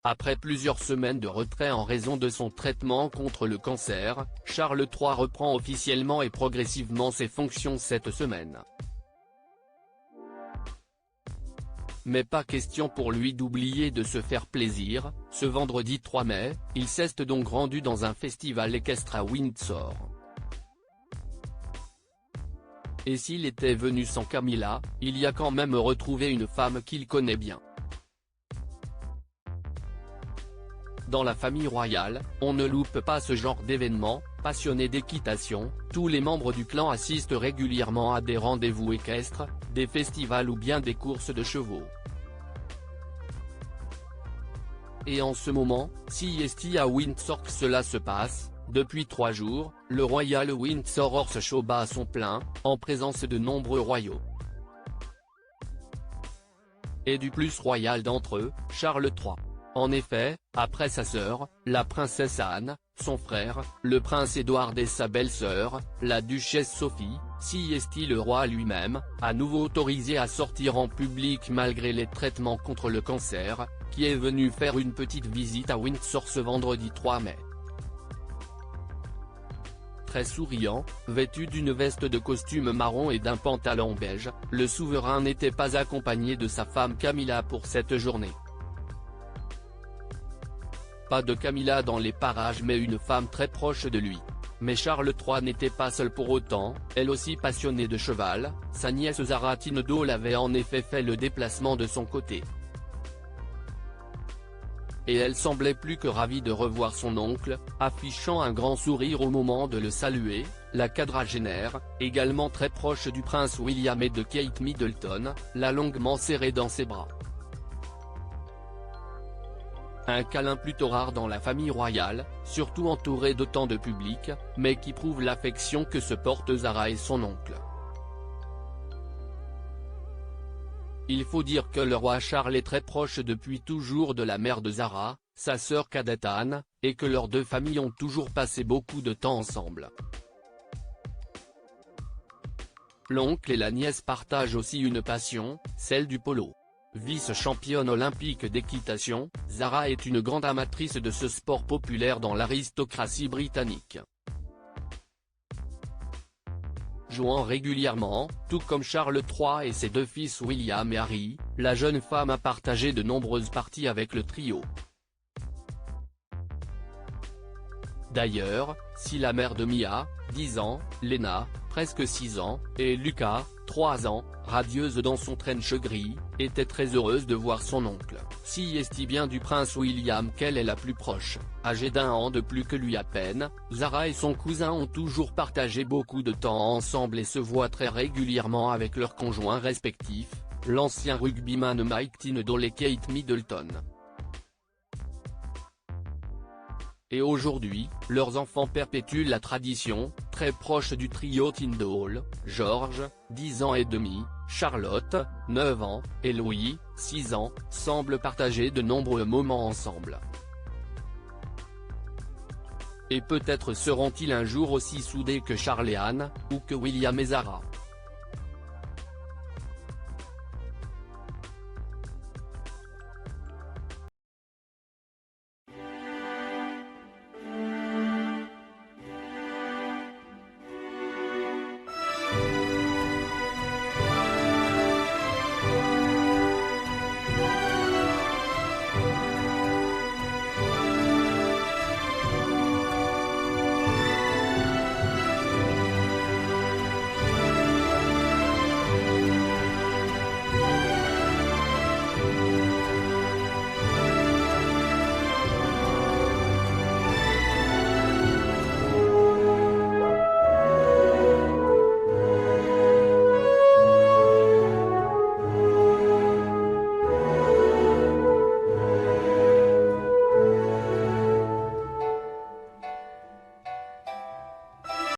Après plusieurs semaines de retrait en raison de son traitement contre le cancer, Charles III reprend officiellement et progressivement ses fonctions cette semaine. Mais pas question pour lui d'oublier de se faire plaisir. Ce vendredi 3 mai, il s'est donc rendu dans un festival équestre à Windsor. Et s'il était venu sans Camilla, il y a quand même retrouvé une femme qu'il connaît bien. Dans la famille royale, on ne loupe pas ce genre d'événement. Passionné d'équitation, tous les membres du clan assistent régulièrement à des rendez-vous équestres, des festivals ou bien des courses de chevaux. Et en ce moment, c'est à Windsor que cela se passe. Depuis 3 jours, le Royal Windsor Horse Show bat à son plein, en présence de nombreux royaux. Et du plus royal d'entre eux, Charles III. En effet, après sa sœur, la princesse Anne, son frère, le prince Édouard et sa belle-sœur, la duchesse Sophie, le roi lui-même, à nouveau autorisé à sortir en public malgré les traitements contre le cancer, qui est venu faire une petite visite à Windsor ce vendredi 3 mai. Très souriant, vêtu d'une veste de costume marron et d'un pantalon beige, le souverain n'était pas accompagné de sa femme Camilla pour cette journée. Pas de Camilla dans les parages mais une femme très proche de lui. Mais Charles III n'était pas seul pour autant, elle aussi passionnée de cheval, sa nièce Zara Tindall avait en effet fait le déplacement de son côté. Et elle semblait plus que ravie de revoir son oncle, affichant un grand sourire au moment de le saluer. La quadragénaire, également très proche du prince William et de Kate Middleton, l'a longuement serré dans ses bras. Un câlin plutôt rare dans la famille royale, surtout entouré d'autant de public, mais qui prouve l'affection que se portent Zara et son oncle. Il faut dire que le roi Charles est très proche depuis toujours de la mère de Zara, sa sœur cadette Anne, et que leurs deux familles ont toujours passé beaucoup de temps ensemble. L'oncle et la nièce partagent aussi une passion, celle du polo. Vice-championne olympique d'équitation, Zara est une grande amatrice de ce sport populaire dans l'aristocratie britannique. Jouant régulièrement, tout comme Charles III et ses deux fils William et Harry, la jeune femme a partagé de nombreuses parties avec le trio. D'ailleurs, si la mère de Mia, 10 ans, Lena, presque 6 ans, et Lucas, 3 ans, radieuse dans son trench gris, était très heureuse de voir son oncle, bien du prince William qu'elle est la plus proche, âgée d'1 an de plus que lui à peine. Zara et son cousin ont toujours partagé beaucoup de temps ensemble et se voient très régulièrement avec leurs conjoints respectifs, l'ancien rugbyman Mike Tindall et Kate Middleton. Et aujourd'hui, leurs enfants perpétuent la tradition, très proche du trio Tindall. George, 10 ans et demi, Charlotte, 9 ans, et Louis, 6 ans, semblent partager de nombreux moments ensemble. Et peut-être seront-ils un jour aussi soudés que Charles et Anne, ou que William et Zara.